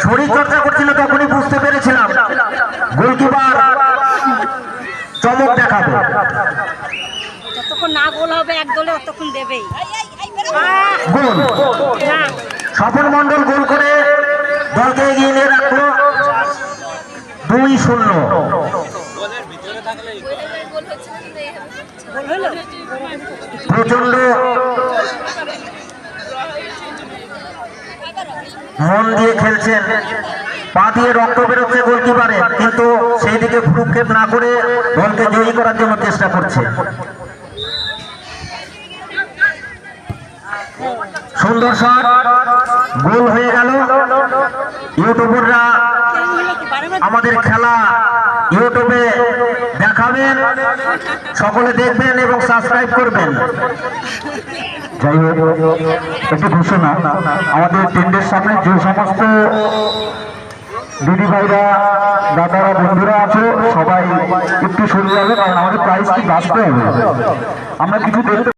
শরীর চর্চা করছিল তখনই বুঝতে পেরেছিলাম গোলকিপার চমক দেখাবে। যতক্ষণ না গোল হবে এক দলে ততক্ষণ দেবেই গোল। স্বপন মণ্ডল গোল করে দলকে এগিয়ে নিয়ে রাখলো 2-0। প্রচন্ড মন দিয়ে খেলছেন, পা দিয়ে রক্ত বেরোচ্ছে গোলকিপারের, কিন্তু সেই দিকে ভ্রুক্ষেপ না করে দলকে জয়ী করার জন্য চেষ্টা করছে। সুন্দর শট, গোল হয়ে গেল। ইউটিউবাররা আমাদের খেলা ইউটিউবে দেখাবেন, সকলে দেখবেন এবং সাবস্ক্রাইব করবেন। যাই হোক, একটি ঘোষণা, আমাদের টেন্টের সামনে যে সমস্ত দিদি ভাইরা, দাদারা, বন্ধুরা আছে সবাই একটু সরে যাবে, কারণ আমাদের প্রাইজটি বাঁচতে হবে। আমরা কিছু দেখতে